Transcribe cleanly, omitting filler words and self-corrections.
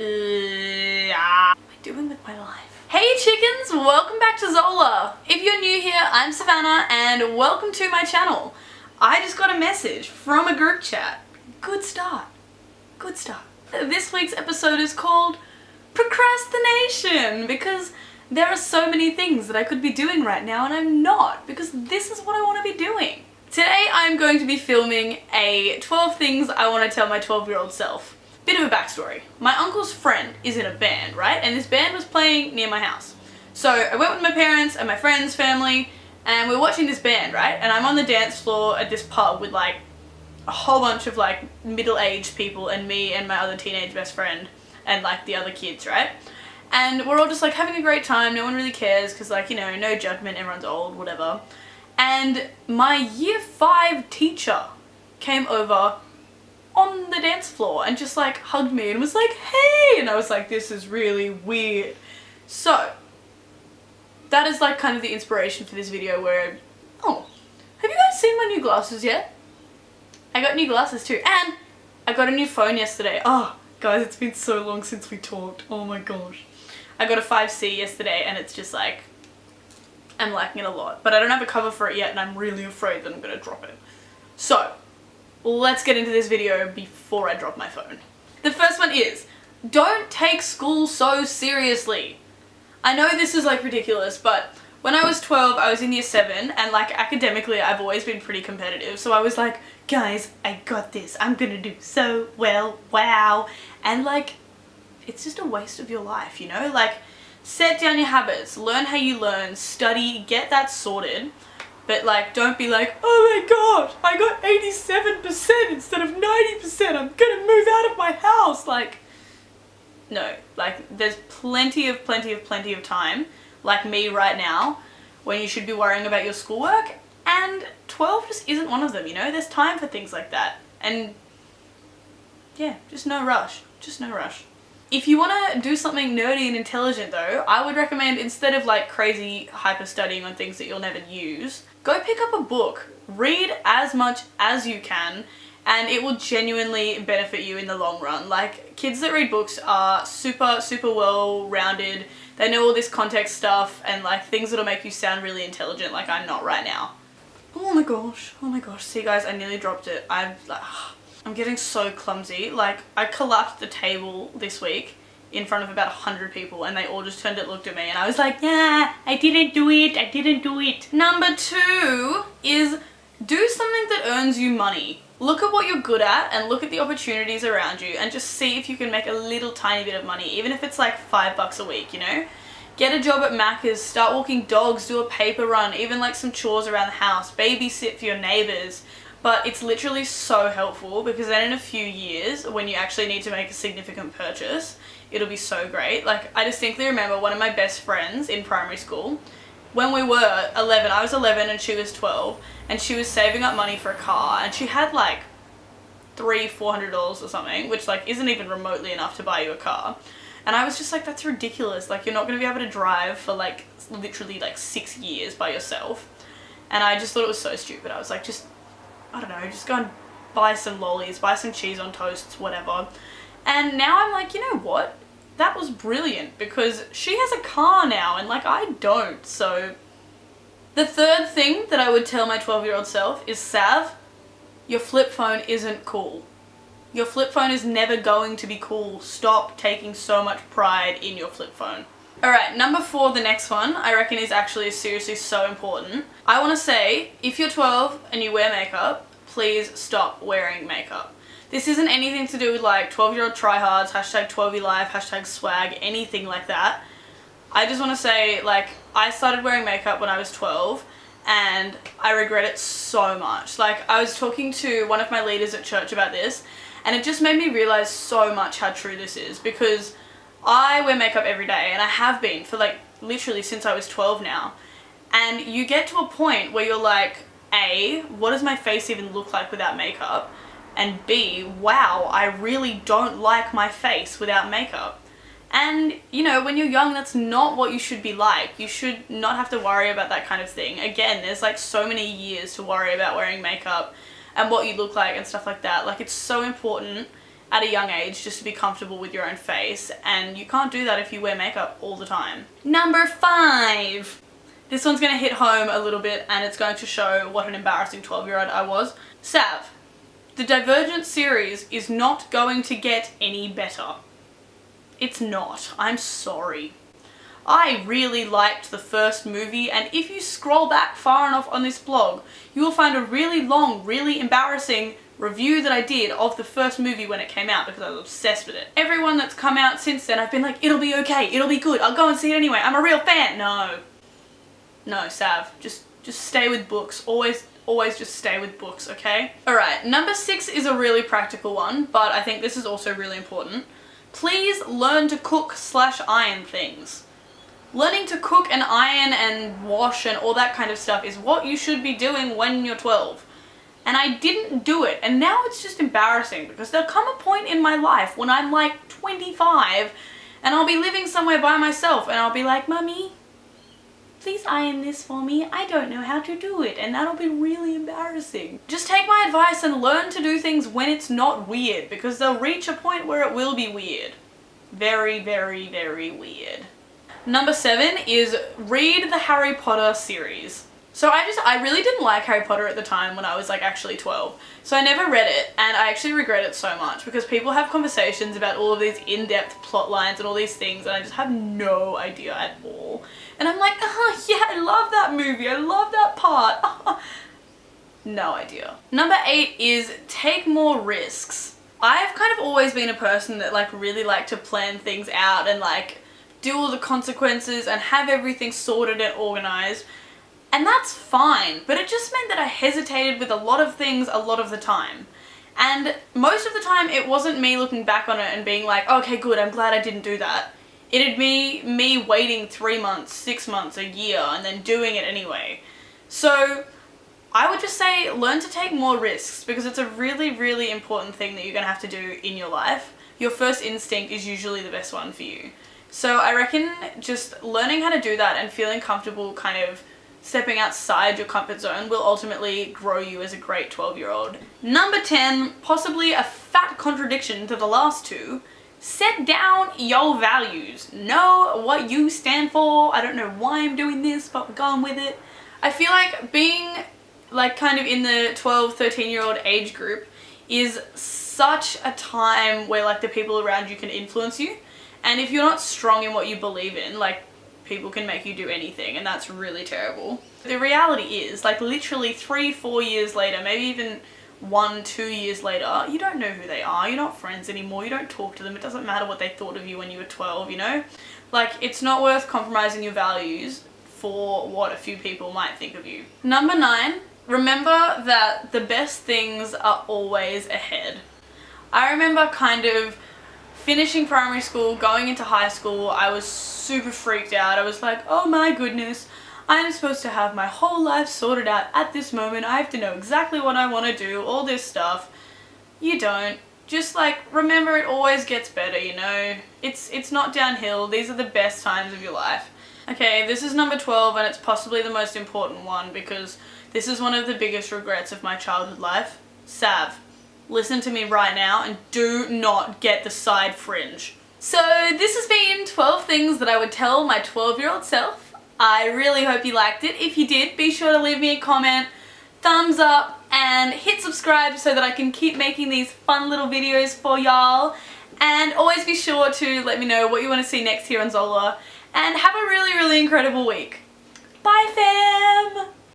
am I doing with my life? Hey chickens, welcome back to Zola. If you're new here, I'm Savannah and welcome to my channel. I just got a message from a group chat. Good start. Good start. This week's episode is called Procrastination because there are so many things that I could be doing right now and I'm not, because this is what I want to be doing. Today I'm going to be filming a 12 things I want to tell my 12-year-old self. Bit of a backstory. My uncle's friend is in a band, right? And this band was playing near my house. So I went with my parents and my friend's family and we're watching this band, right? And I'm on the dance floor at this pub with like a whole bunch of like middle-aged people and me and my other teenage best friend and like the other kids, right? And we're all just like having a great time, no one really cares because like, you know, no judgment, everyone's old, whatever. And my year 5 teacher came over on the dance floor and just like hugged me and was like, hey, and I was like, this is really weird. So that is like kind of the inspiration for this video where, oh, have you guys seen my new glasses yet? I got new glasses too, and I got a new phone yesterday. Oh guys, it's been so long since we talked, oh my gosh. I got a 5C yesterday and it's just like, I'm liking it a lot, but I don't have a cover for it yet and I'm really afraid that I'm gonna drop it. So let's get into this video before I drop my phone. The first one is, don't take school so seriously. I know this is like ridiculous, but when I was 12, I was in year 7 and like academically I've always been pretty competitive. So I was like, guys, I got this. I'm gonna do so well, wow. And like, it's just a waste of your life, you know? Like, set down your habits, learn how you learn, study, get that sorted. But like, don't be like, oh my gosh, I got 87% instead of 90%. I'm gonna move out of my house. Like, no, like there's plenty of time, like me right now, when you should be worrying about your schoolwork, and 12 just isn't one of them, you know? There's time for things like that. And yeah, just no rush, just no rush. If you want to do something nerdy and intelligent though, I would recommend, instead of like crazy hyper studying on things that you'll never use, go pick up a book, read as much as you can, and it will genuinely benefit you in the long run. Like, kids that read books are super well-rounded. They know all this context stuff and like things that'll make you sound really intelligent, like I'm not right now. Oh my gosh, see guys, I nearly dropped it. I'm getting so clumsy. Like, I collapsed the table this week in front of about 100 people and they all just turned and looked at me and I was like, yeah, I didn't do it. Number 2 is do something that earns you money. Look at what you're good at and look at the opportunities around you and just see if you can make a little tiny bit of money, even if it's like $5 a week, you know? Get a job at Macca's, start walking dogs, do a paper run, even like some chores around the house, babysit for your neighbors. But it's literally so helpful because then in a few years, when you actually need to make a significant purchase, it'll be so great. Like, I distinctly remember one of my best friends in primary school, when we were 11, I was 11 and she was 12, and she was saving up money for a car, and she had like $400 or something, which like isn't even remotely enough to buy you a car. And I was just like, that's ridiculous. Like, you're not going to be able to drive for like literally like 6 years by yourself. And I just thought it was so stupid. I was like, I don't know, just go and buy some lollies, buy some cheese on toasts, whatever. And now I'm like, you know what? That was brilliant because she has a car now and like I don't. So the third thing that I would tell my 12-year-old self is, Sav, your flip phone isn't cool. Your flip phone is never going to be cool. Stop taking so much pride in your flip phone. Alright, number 4, the next one, I reckon is actually seriously so important. I want to say, if you're 12 and you wear makeup, please stop wearing makeup. This isn't anything to do with like 12-year-old tryhards, hashtag 12ylife, hashtag swag, anything like that. I just want to say, like, I started wearing makeup when I was 12 and I regret it so much. Like, I was talking to one of my leaders at church about this and it just made me realize so much how true this is, because I wear makeup every day and I have been for like literally since I was 12 now. And you get to a point where you're like, A, what does my face even look like without makeup? And B, wow, I really don't like my face without makeup. And, you know, when you're young, that's not what you should be like. You should not have to worry about that kind of thing. Again, there's like so many years to worry about wearing makeup and what you look like and stuff like that. Like, it's so important at a young age just to be comfortable with your own face, and you can't do that if you wear makeup all the time. Number 5. This one's gonna hit home a little bit and it's going to show what an embarrassing 12-year-old I was. Sav, the Divergent series is not going to get any better. It's not. I'm sorry. I really liked the first movie, and if you scroll back far enough on this blog, you will find a really long, really embarrassing review that I did of the first movie when it came out because I was obsessed with it. Everyone that's come out since then, I've been like, it'll be okay, it'll be good, I'll go and see it anyway, I'm a real fan. No, Sav, just stay with books. Always just stay with books, okay? Alright, number 6 is a really practical one, but I think this is also really important. Please learn to cook/iron things. Learning to cook and iron and wash and all that kind of stuff is what you should be doing when you're 12. And I didn't do it, and now it's just embarrassing because there'll come a point in my life when I'm like 25 and I'll be living somewhere by myself and I'll be like, Mummy, please iron this for me, I don't know how to do it, and that'll be really embarrassing. Just take my advice and learn to do things when it's not weird, because they'll reach a point where it will be weird. Very, very, very weird. Number 7 is read the Harry Potter series. So I really didn't like Harry Potter at the time when I was like actually 12. So I never read it, and I actually regret it so much because people have conversations about all of these in-depth plot lines and all these things, and I just have no idea at all. And I'm like, oh yeah, I love that movie, I love that part. No idea. Number 8 is take more risks. I've kind of always been a person that like really liked to plan things out and like do all the consequences and have everything sorted and organized. And that's fine, but it just meant that I hesitated with a lot of things a lot of the time. And most of the time it wasn't me looking back on it and being like, okay, good, I'm glad I didn't do that. It'd be me waiting 3 months, 6 months, a year, and then doing it anyway. So I would just say learn to take more risks, because it's a really, really important thing that you're gonna have to do in your life. Your first instinct is usually the best one for you. So I reckon just learning how to do that and feeling comfortable kind of stepping outside your comfort zone will ultimately grow you as a great 12-year-old. Number 10, possibly a fat contradiction to the last 2, set down your values. Know what you stand for. I don't know why I'm doing this, but we're going with it. I feel like being like kind of in the 12, 13-year-old age group is such a time where like the people around you can influence you. And if you're not strong in what you believe in, like people can make you do anything, and that's really terrible. The reality is, like literally 3-4 years later, maybe even 1-2 years later, you don't know who they are, you're not friends anymore, you don't talk to them, it doesn't matter what they thought of you when you were 12, you know? Like, it's not worth compromising your values for what a few people might think of you. Number 9, remember that the best things are always ahead. I remember kind of finishing primary school, going into high school, I was super freaked out. I was like, oh my goodness, I'm supposed to have my whole life sorted out at this moment. I have to know exactly what I want to do, all this stuff. You don't. Just like, remember it always gets better, you know? It's not downhill. These are the best times of your life. Okay, this is number 12, and it's possibly the most important one because this is one of the biggest regrets of my childhood life. Sav, listen to me right now and do not get the side fringe. So this has been 12 things that I would tell my 12-year-old self. I really hope you liked it. If you did, be sure to leave me a comment, thumbs up, and hit subscribe so that I can keep making these fun little videos for y'all. And always be sure to let me know what you want to see next here on Zola. And have a really, really incredible week. Bye, fam!